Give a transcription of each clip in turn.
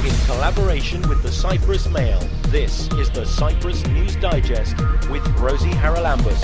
in collaboration with the Cyprus Mail. This is the Cyprus News Digest with Rosie Haralambous.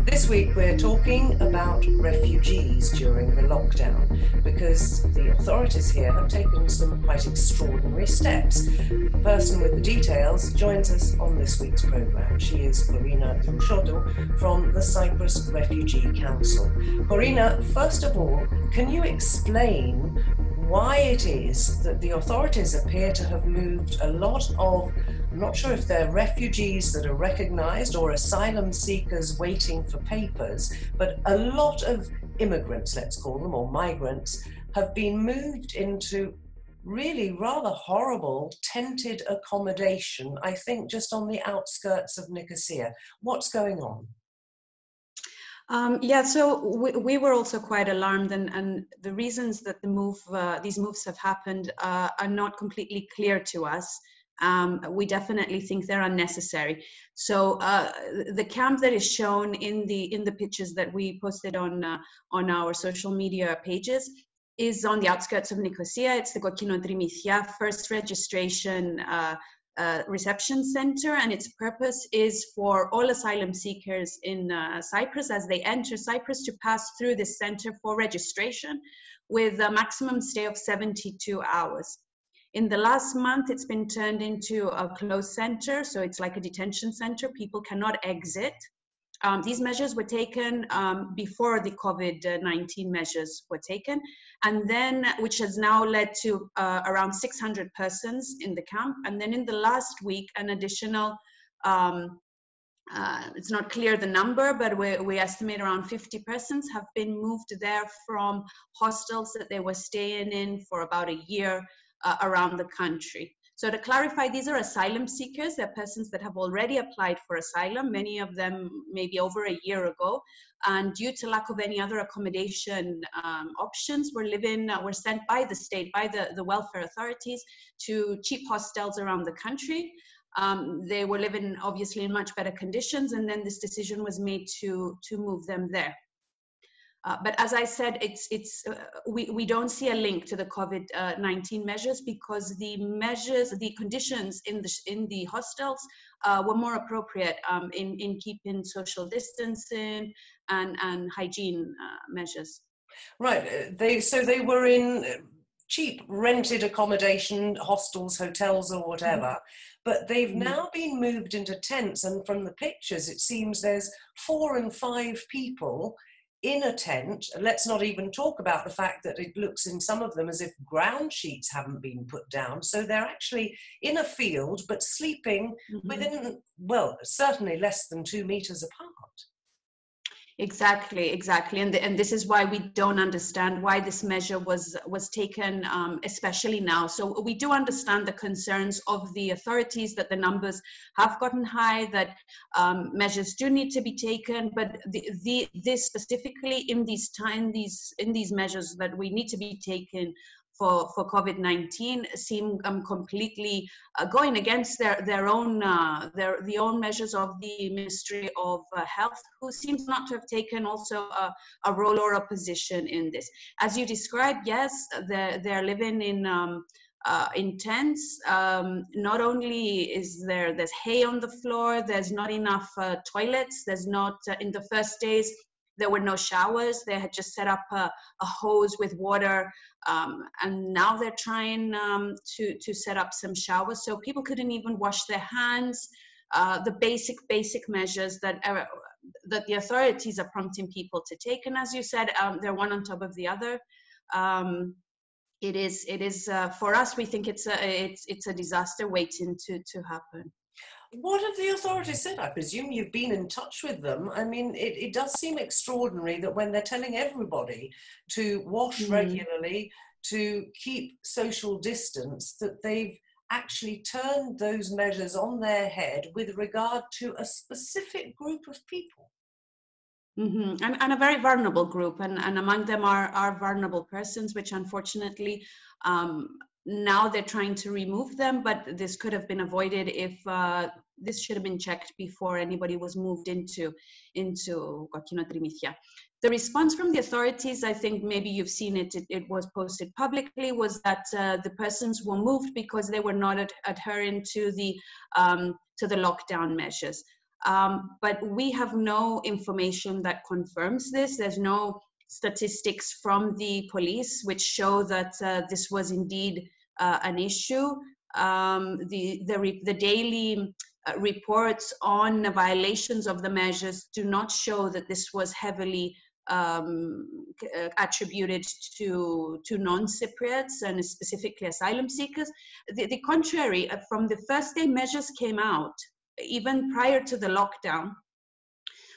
This week we're talking about refugees during the lockdown because the authorities here have taken some quite extraordinary steps. The person with the details joins us on this week's programme. She is Corina Lushodu from the Cyprus Refugee Council. Corina, first of all, can you explain why it is that the authorities appear to have moved a lot of, I'm not sure if they're refugees that are recognised or asylum seekers waiting for papers, but a lot of immigrants, let's call them, or migrants, have been moved into really rather horrible tented accommodation, I think just on the outskirts of Nicosia. What's going on? So we were also quite alarmed, and the reasons that these moves have happened are not completely clear to us. We definitely think they're unnecessary. So the camp that is shown in the pictures that we posted on our social media pages is on the outskirts of Nicosia. It's the Kokinotrimitia first registration reception center, and its purpose is for all asylum seekers in Cyprus, as they enter Cyprus, to pass through this center for registration with a maximum stay of 72 hours. In the last month, it's been turned into a closed center, so it's like a detention center. People cannot exit. These measures were taken before the COVID-19 measures were taken, and then which has now led to around 600 persons in the camp. And then in the last week, an additional, it's not clear the number, but we estimate around 50 persons have been moved there from hostels that they were staying in for about a year around the country. So to clarify, these are asylum seekers. They're persons that have already applied for asylum, many of them maybe over a year ago. And due to lack of any other accommodation options, were sent by the state, by the welfare authorities, to cheap hostels around the country. They were living obviously in much better conditions, and then this decision was made to move them there. But as I said, we don't see a link to the COVID-19 measures, because the conditions in the hostels were more appropriate in keeping social distancing and hygiene measures. Right. They were in cheap rented accommodation, hostels, hotels, or whatever. But they've now been moved into tents, and from the pictures, it seems there's 4 and 5 people in a tent. Let's not even talk about the fact that it looks in some of them as if ground sheets haven't been put down. So they're actually in a field, but sleeping within, well, certainly less than 2 meters apart. Exactly. And this is why we don't understand why this measure was taken, especially now. So we do understand the concerns of the authorities that the numbers have gotten high, that measures do need to be taken, but this specifically in these measures that we need to be taken for COVID-19 seem completely going against the own measures of the Ministry of Health, who seems not to have taken also a role or a position in this. As you described, yes, they're living in tents. Not only is there's hay on the floor, there's not enough toilets. There's not in the first days. There were no showers. They had just set up a hose with water, and now they're trying to set up some showers. So people couldn't even wash their hands. The basic measures that the authorities are prompting people to take. And as you said, they're one on top of the other. It is for us. We think it's a disaster waiting to happen. What have the authorities said? I presume you've been in touch with them. I mean, it does seem extraordinary that when they're telling everybody to wash regularly, to keep social distance, that they've actually turned those measures on their head with regard to a specific group of people. And a very vulnerable group, and among them are vulnerable persons, which unfortunately now they're trying to remove them, but this could have been avoided if this should have been checked before anybody was moved into Kokino Trimitia. The response from the authorities, I think maybe you've seen it, it was posted publicly, was that the persons were moved because they were not adhering to the lockdown measures. But we have no information that confirms this. There's no statistics from the police which show that this was indeed an issue. The daily reports on violations of the measures do not show that this was heavily attributed to non-Cypriots and specifically asylum seekers. The contrary, from the first day measures came out, even prior to the lockdown,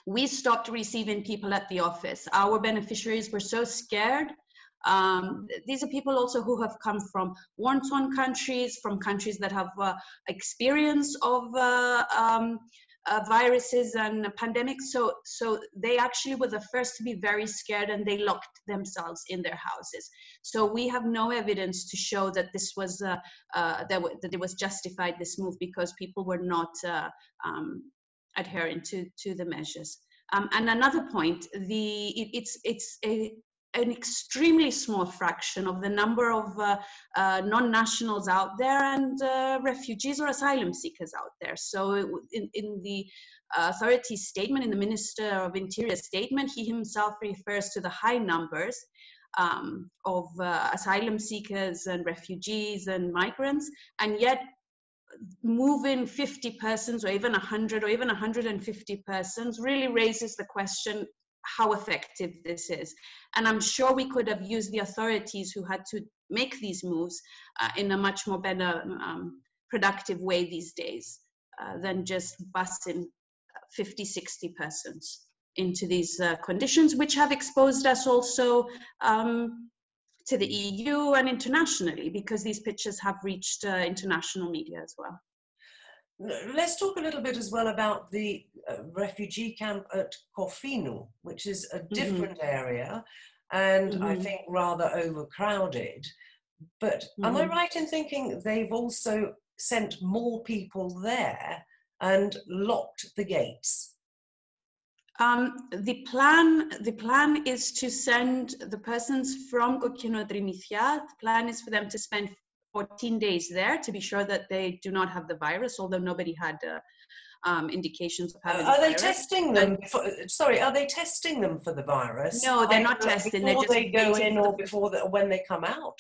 we stopped receiving people at the office. Our beneficiaries were so scared. These are people also who have come from war-torn countries, from countries that have experience of viruses and pandemics. So they actually were the first to be very scared, and they locked themselves in their houses. So we have no evidence to show that this was that it was justified, this move, because people were not adhering to the measures. And another point, it's an extremely small fraction of the number of non-nationals out there and refugees or asylum seekers out there. So in the authorities' statement, in the Minister of Interior statement, he himself refers to the high numbers of asylum seekers and refugees and migrants, and yet moving 50 persons or even 100 or even 150 persons really raises the question how effective this is. And I'm sure we could have used the authorities who had to make these moves in a much more better, productive way these days than just busing 50, 60 persons into these conditions, which have exposed us also to the EU and internationally, because these pictures have reached international media as well. Let's talk a little bit as well about the refugee camp at Corfinu, which is a different area and I think rather overcrowded. But am I right in thinking they've also sent more people there and locked the gates? The plan is to send the persons from Kokino Trimitia. The plan is for them to spend 14 days there to be sure that they do not have the virus, although nobody had indications of having the virus. Are they testing them? Are they testing them for the virus? No, they're not testing. Before they go in or before when they come out?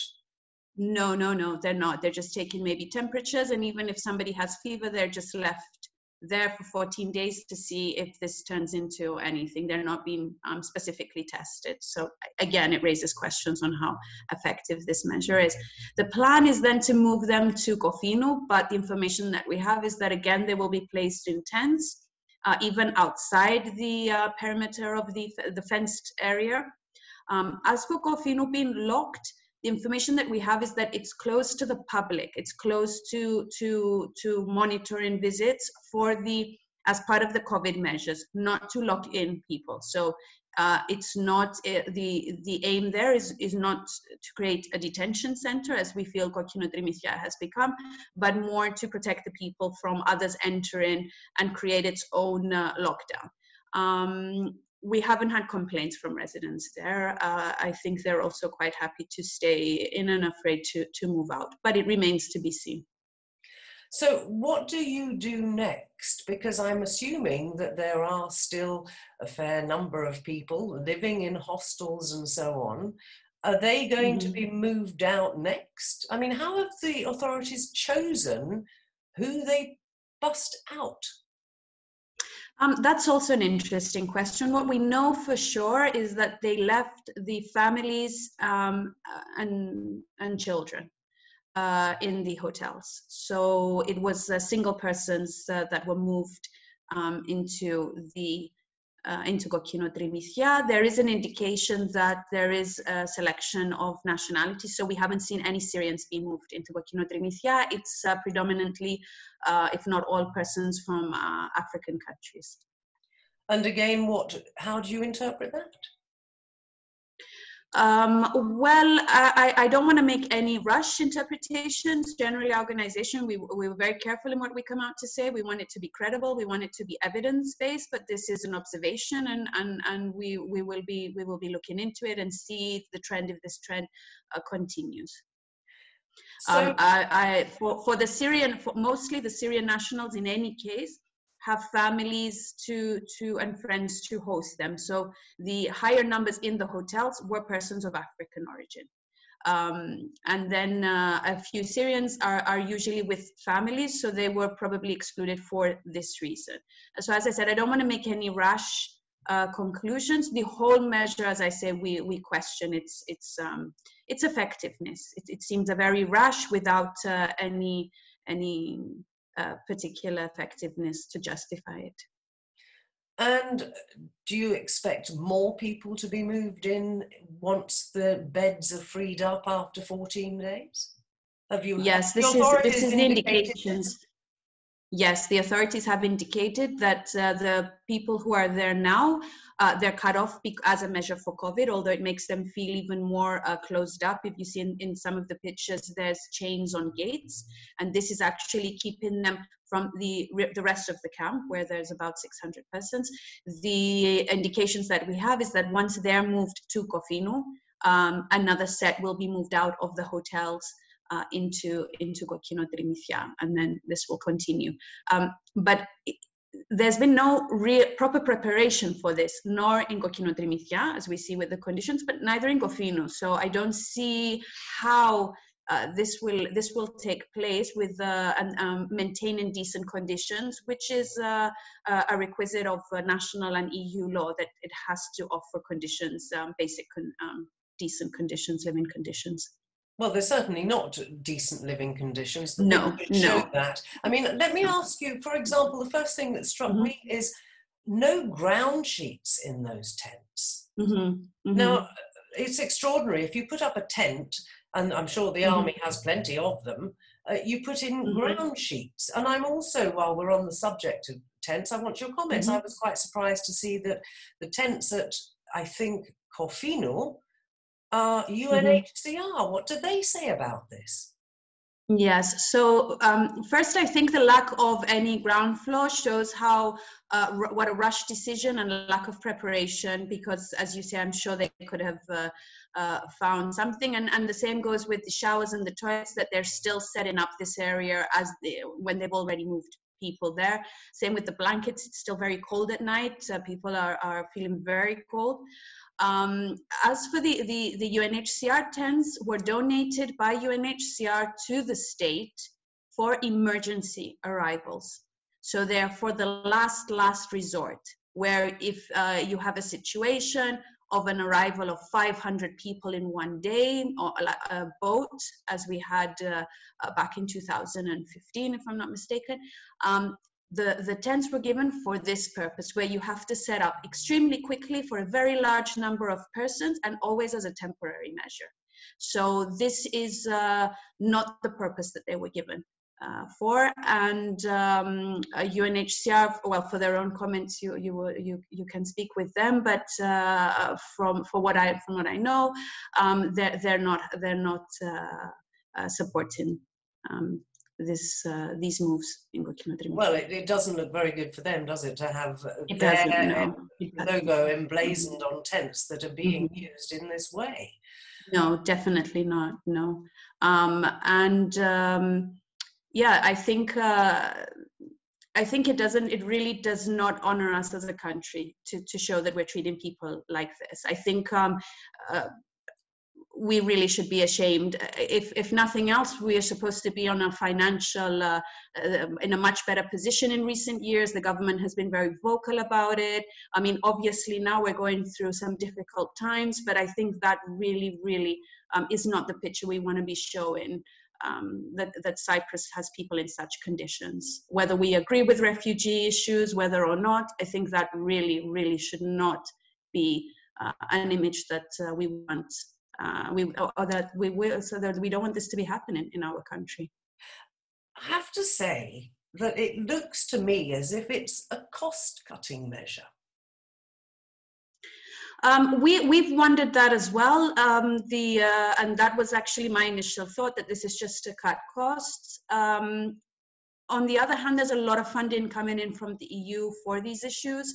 No, they're not. They're just taking maybe temperatures, and even if somebody has fever, they're just left there for 14 days to see if this turns into anything. They're not being specifically tested. So again, it raises questions on how effective this measure is. The plan is then to move them to Corfinu, but the information that we have is that again, they will be placed in tents, even outside the perimeter of the fenced area. As for Corfinu being locked, the information that we have is that it's closed to the public. It's closed to monitoring visits as part of the COVID measures, not to lock in people. So it's not the aim there is not to create a detention center, as we feel Kokino Trimitia has become, but more to protect the people from others entering and create its own lockdown. We haven't had complaints from residents there. I think they're also quite happy to stay in and afraid to move out, but it remains to be seen. So what do you do next? Because I'm assuming that there are still a fair number of people living in hostels and so on. Are they going to be moved out next? I mean, how have the authorities chosen who they bust out? That's also an interesting question. What we know for sure is that they left the families and children in the hotels. So it was single persons that were moved into Kokino Trimitia. There is an indication that there is a selection of nationality. So we haven't seen any Syrians being moved into Kokino Trimitia. It's predominantly, if not all, persons from African countries. And again, how do you interpret that? Well, I don't want to make any rush interpretations. Generally, our organization, we were very careful in what we come out to say. We want it to be credible. We want it to be evidence-based, but this is an observation, and we will be looking into it and see if this trend continues. So, For the Syrian, mostly the Syrian nationals in any case, have families and friends to host them. So the higher numbers in the hotels were persons of African origin. And then a few Syrians are usually with families, so they were probably excluded for this reason. So as I said, I don't want to make any rash conclusions. The whole measure, as I say, we question its effectiveness. It seems a very rash without any particular effectiveness to justify it. and do you expect more people to be moved in once the beds are freed up after 14 days? Yes, this is the indications. Yes, the authorities have indicated that the people who are there now, they're cut off as a measure for COVID, although it makes them feel even more closed up. If you see in some of the pictures, there's chains on gates, and this is actually keeping them from the rest of the camp, where there's about 600 persons. The indications that we have is that once they're moved to Kofinu, another set will be moved out of the hotels into Kokino Trimithia, and then this will continue. But there's been no proper preparation for this, nor in Kokino Trimithia, as we see with the conditions, but neither in Kofino. So I don't see how this will take place with maintaining decent conditions, which is a requisite of national and EU law, that it has to offer conditions, basic decent conditions, living conditions. Well, they're certainly not decent living conditions. No. Show that. I mean, let me ask you, for example, the first thing that struck me is no ground sheets in those tents. Now, it's extraordinary. If you put up a tent, and I'm sure the army has plenty of them, you put in ground sheets. And I'm also, while we're on the subject of tents, I want your comments. I was quite surprised to see that the tents at, I think, Kofino, UNHCR. What do they say about this? Yes, so first I think the lack of any ground floor shows how what a rush decision and lack of preparation, because as you say, I'm sure they could have found something, and the same goes with the showers and the toilets, that they're still setting up this area when they've already moved people there. Same with the blankets, it's still very cold at night. People are feeling very cold. As for the UNHCR tents, were donated by UNHCR to the state for emergency arrivals. So they're for the last resort, where if you have a situation of an arrival of 500 people in one day, or a boat, as we had back in 2015, if I'm not mistaken, the tents were given for this purpose, where you have to set up extremely quickly for a very large number of persons, and always as a temporary measure. So this is not the purpose that they were given for. And UNHCR, well, for their own comments, you can speak with them, but from what I know, they're not supporting these moves in Kokino Trimithia. Well, it doesn't look very good for them, does it, to have their logo emblazoned on tents that are being used in this way? No, definitely not. No, yeah, I think it really does not honor us as a country to show that we're treating people like this. I think we really should be ashamed. If nothing else, we are supposed to be on a financial, in a much better position in recent years. The government has been very vocal about it. I mean, obviously now we're going through some difficult times, but I think that really, really is not the picture we want to be showing, that Cyprus has people in such conditions. Whether we agree with refugee issues, whether or not, I think that really, really should not be an image that we want. So that we don't want this to be happening in our country. I have to say that it looks to me as if it's a cost-cutting measure. We've wondered that as well. And that was actually my initial thought, that this is just to cut costs. On the other hand, there's a lot of funding coming in from the EU for these issues.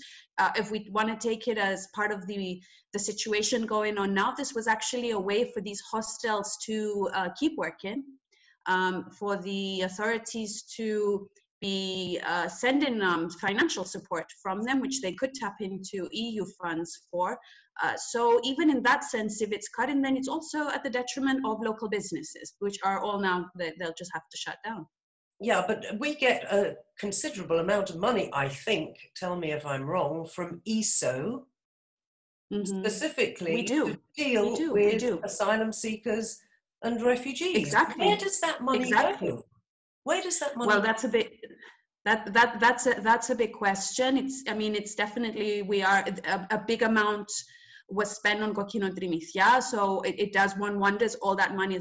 If we want to take it as part of the situation going on now, this was actually a way for these hostels to keep working, for the authorities to be sending financial support from them, which they could tap into EU funds for. So even in that sense, if it's cutting, then it's also at the detriment of local businesses, which are all now, they'll just have to shut down. Yeah, but we get a considerable amount of money, I think, tell me if I'm wrong, from ESO, specifically to deal with asylum seekers and refugees. Exactly. Where does that money go? Where does that money go? Well, that's a bit... That's a big question. It's definitely, we are a big amount was spent on Kokino Trimithia, so it does, one wonders, all that money,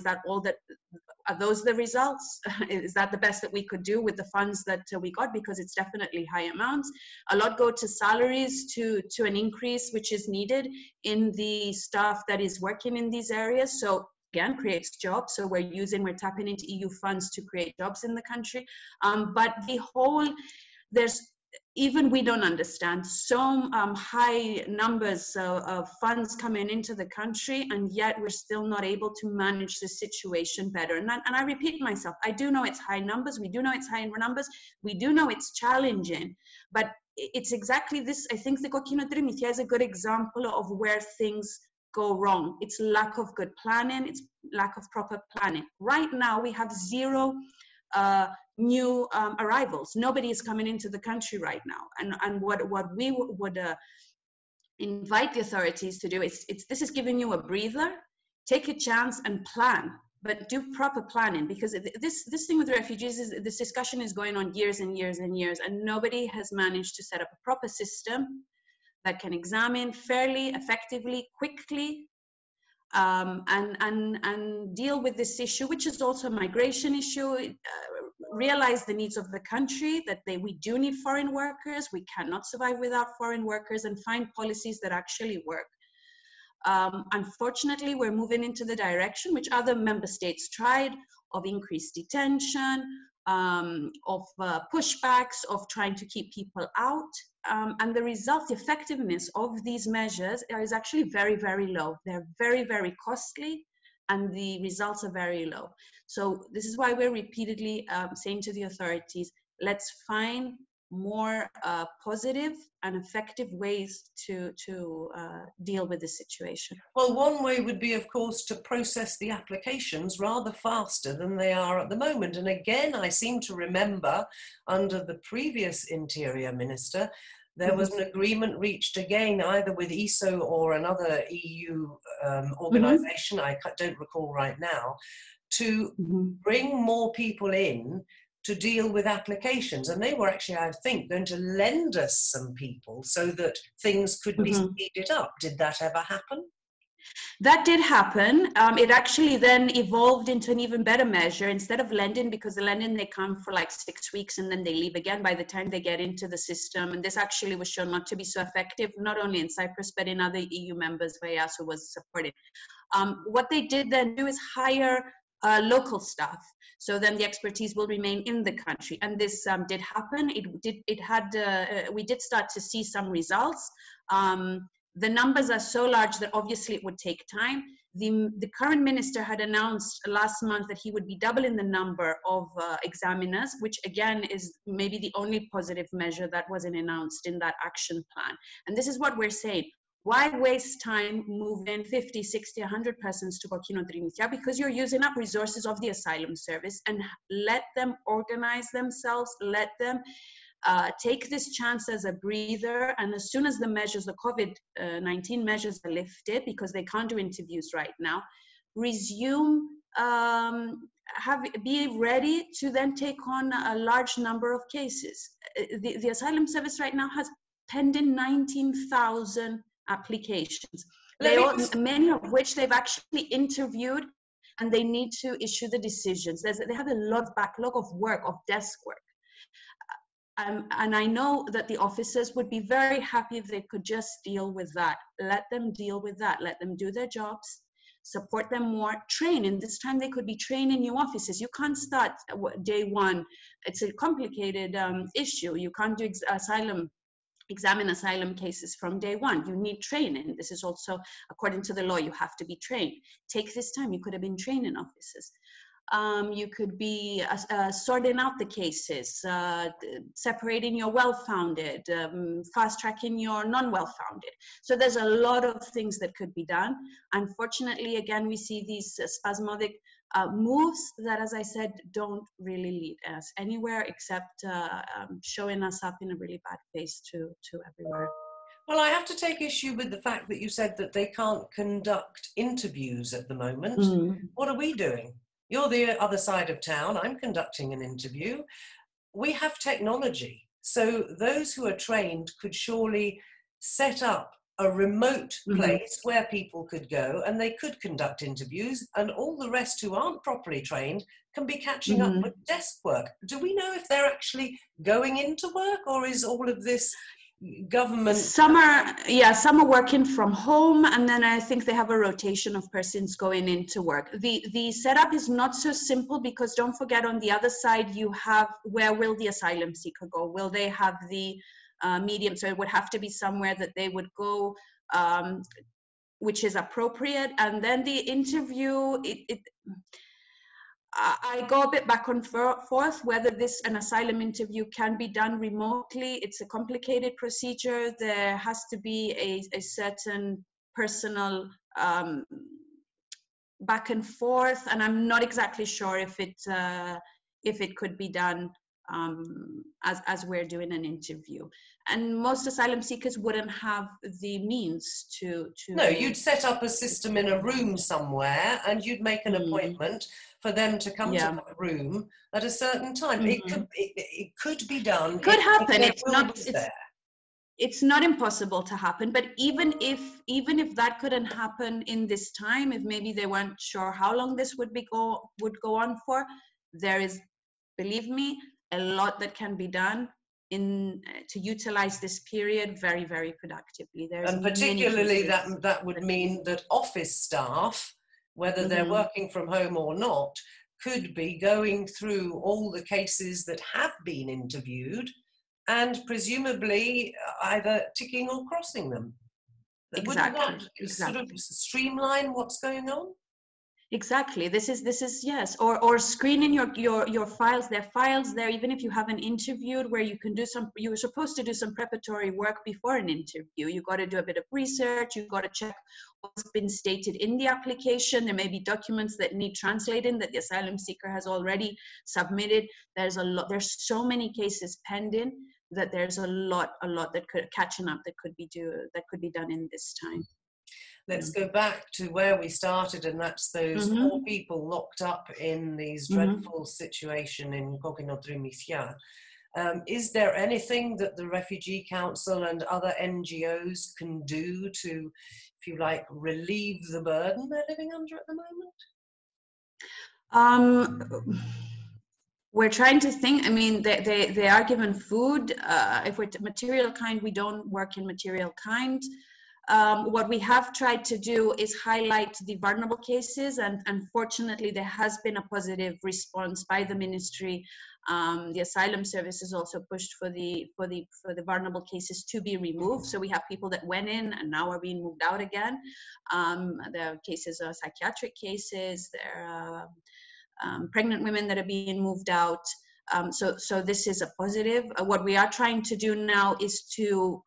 are those the results? Is that the best that we could do with the funds that we got? Because it's definitely high amounts. A lot go to salaries, to an increase which is needed in the staff that is working in these areas. So again, creates jobs. So we're tapping into EU funds to create jobs in the country. But even we don't understand so high numbers of funds coming into the country, and yet we're still not able to manage the situation better. And I repeat myself, I do know it's high numbers, we do know it's high numbers, we do know it's challenging, but it's exactly this. I think the Kokino Trimithia is a good example of where things go wrong. It's lack of good planning, it's lack of proper planning. Right now we have zero new arrivals. Nobody is coming into the country right now. And what we would invite the authorities to do is, this is giving you a breather, take a chance and plan, but do proper planning, because this thing with refugees, this discussion is going on years and years and years, and nobody has managed to set up a proper system that can examine fairly, effectively, quickly, and deal with this issue, which is also a migration issue. Realize the needs of the country, that we do need foreign workers, we cannot survive without foreign workers, and find policies that actually work. Unfortunately, we're moving into the direction which other member states tried, of increased detention, of pushbacks, of trying to keep people out. And the result, the effectiveness of these measures is actually very, very low. They're very, very costly, and the results are very low. So this is why we're repeatedly saying to the authorities, let's find more positive and effective ways to deal with the situation. Well, one way would be, of course, to process the applications rather faster than they are at the moment. And again, I seem to remember under the previous Interior Minister, there was an agreement reached again, either with ESO or another EU organisation, I don't recall right now, to bring more people in to deal with applications. And they were actually, I think, going to lend us some people so that things could be speeded up. Did that ever happen? That did happen. It actually then evolved into an even better measure. Instead of lending, because the lending, they come for like 6 weeks and then they leave again by the time they get into the system. And this actually was shown not to be so effective, not only in Cyprus, but in other EU members where EASO was supported. What they did then do is hire local staff. So then the expertise will remain in the country. And this did happen. We did start to see some results. The numbers are so large that obviously it would take time. The current minister had announced last month that he would be doubling the number of examiners, which again is maybe the only positive measure that wasn't announced in that action plan. And this is what we're saying. Why waste time moving 50, 60, 100 persons to Kokino Trimithia? Because you're using up resources of the asylum service, and let them organize themselves, let them take this chance as a breather, and as soon as the measures, the COVID-19 measures are lifted, because they can't do interviews right now, resume, be ready to then take on a large number of cases. The asylum service right now has pending 19,000 applications, many of which they've actually interviewed, and they need to issue the decisions. They have a lot of backlog of work, of desk work. And I know that the officers would be very happy if they could just deal with that. Let them deal with that. Let them do their jobs, support them more, train. In this time, they could be training new officers. You can't start day one. It's a complicated issue. You can't do examine asylum cases from day one. You need training. This is also, according to the law, you have to be trained. Take this time. You could have been training officers. You could be sorting out the cases, separating your well-founded, fast-tracking your non-well-founded. So there's a lot of things that could be done. Unfortunately, again, we see these spasmodic moves that, as I said, don't really lead us anywhere except showing us up in a really bad place to everywhere. Well, I have to take issue with the fact that you said that they can't conduct interviews at the moment. What are we doing? You're the other side of town. I'm conducting an interview. We have technology. So those who are trained could surely set up a remote place where people could go and they could conduct interviews, and all the rest who aren't properly trained can be catching up with desk work. Do we know if they're actually going into work, or is all of this government? Some are working from home, and then I think they have a rotation of persons going into work. The setup is not so simple, because don't forget, on the other side you have, where will the asylum seeker go? Will they have the medium? So it would have to be somewhere that they would go, which is appropriate. And then the interview, I go a bit back and forth whether an asylum interview can be done remotely. It's a complicated procedure. There has to be a certain personal back and forth, and I'm not exactly sure if it could be done as we're doing an interview. And most asylum seekers wouldn't have the means to. No, you'd set up a system in a room somewhere, and you'd make an appointment for them to come to that room at a certain time. It could be done. It could happen. It's not impossible to happen. But even if that couldn't happen in this time, if maybe they weren't sure how long this would go on for, there is, believe me, a lot that can be done to utilize this period very, very productively. And particularly that would mean that office staff, whether they're working from home or not, could be going through all the cases that have been interviewed and presumably either ticking or crossing them. Exactly. Wouldn't that sort of streamline what's going on? Exactly. This is yes. Or screening your files. There are files there, even if you haven't interviewed, where you can do you were supposed to do some preparatory work before an interview. You got to do a bit of research. You got to check what's been stated in the application. There may be documents that need translating that the asylum seeker has already submitted. There's so many cases pending that there's a lot that catching up that could be done in this time. Let's go back to where we started, and that's those 4 people locked up in these dreadful situation in Kokkinotrimithia. Is there anything that the Refugee Council and other NGOs can do to, if you like, relieve the burden they're living under at the moment? We're trying to think. I mean, they are given food. If we're material kind, we don't work in material kind. What we have tried to do is highlight the vulnerable cases, and unfortunately there has been a positive response by the ministry. The asylum service has also pushed for the vulnerable cases to be removed. So we have people that went in and now are being moved out again. There are cases of psychiatric cases. There are pregnant women that are being moved out. So this is a positive. What we are trying to do now is to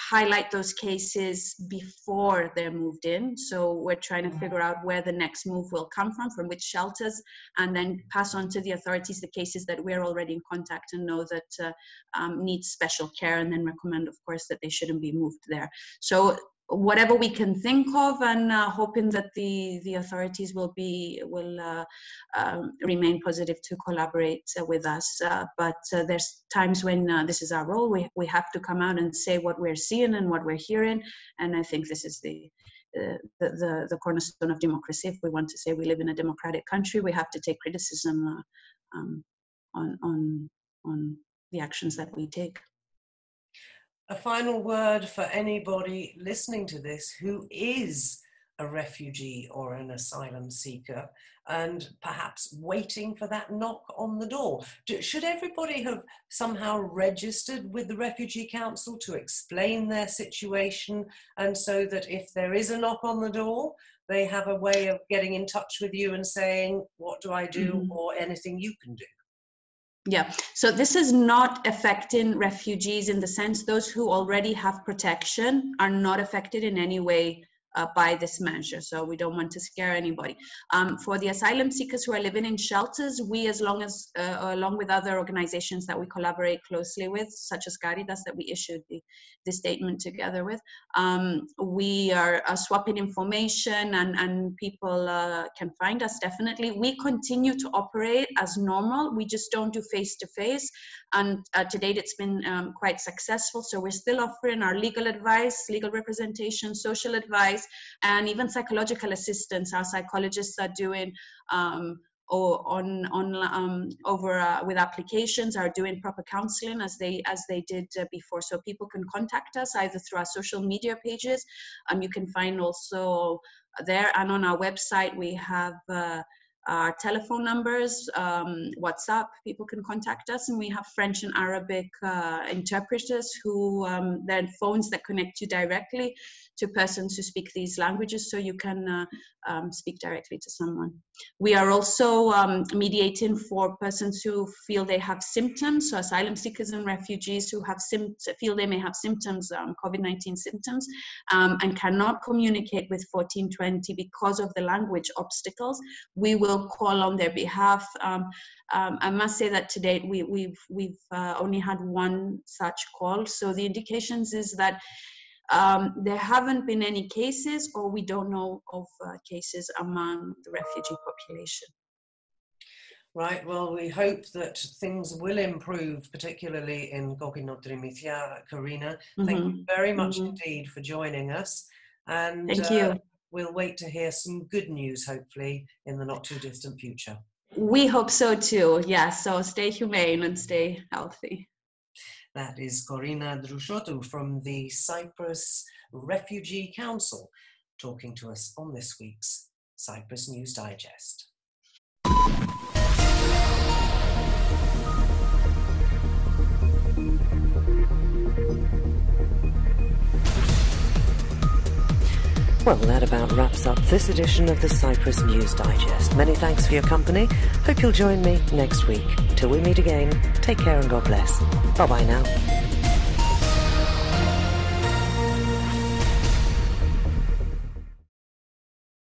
highlight those cases before they're moved in. So we're trying to figure out where the next move will come from which shelters, and then pass on to the authorities the cases that we're already in contact and know that need special care, and then recommend, of course, that they shouldn't be moved there. So whatever we can think of, and hoping that the authorities will remain positive to collaborate with us. But there's times when this is our role. We have to come out and say what we're seeing and what we're hearing, and I think this is the cornerstone of democracy. If we want to say we live in a democratic country, we have to take criticism on the actions that we take. A final word for anybody listening to this who is a refugee or an asylum seeker and perhaps waiting for that knock on the door. Should everybody have somehow registered with the Refugee Council to explain their situation, and so that if there is a knock on the door, they have a way of getting in touch with you and saying, what do I do, or anything you can do? Yeah, so this is not affecting refugees in the sense those who already have protection are not affected in any way by this measure, so we don't want to scare anybody. For the asylum seekers who are living in shelters, we, along with other organizations that we collaborate closely with, such as Caritas, that we issued the statement together with, we are swapping information, and people can find us, definitely. We continue to operate as normal. We just don't do face-to-face, and to date it's been quite successful. So we're still offering our legal advice, legal representation, social advice, and even psychological assistance. Our psychologists are doing with applications, are doing proper counseling as they did before. So people can contact us either through our social media pages. You can find also there, and on our website we have our telephone numbers, WhatsApp, people can contact us, and we have French and Arabic interpreters who then phones that connect you directly to persons who speak these languages, so you can speak directly to someone. We are also mediating for persons who feel they have symptoms, so asylum seekers and refugees who have feel they may have symptoms, COVID-19 symptoms, and cannot communicate with 1420 because of the language obstacles. We will call on their behalf. I must say that to date we've only had one such call, so the indications is that there haven't been any cases, or we don't know of cases among the refugee population. Right, well, we hope that things will improve, particularly in Gogino Drimithia, Karina. Thank you very much indeed for joining us. And thank you. We'll wait to hear some good news, hopefully, in the not too distant future. We hope so too, yeah, so stay humane and stay healthy. That is Corina Drushotu from the Cyprus Refugee Council talking to us on this week's Cyprus News Digest. Well, that about wraps up this edition of the Cyprus News Digest. Many thanks for your company. Hope you'll join me next week. Till we meet again, take care and God bless. Bye-bye now.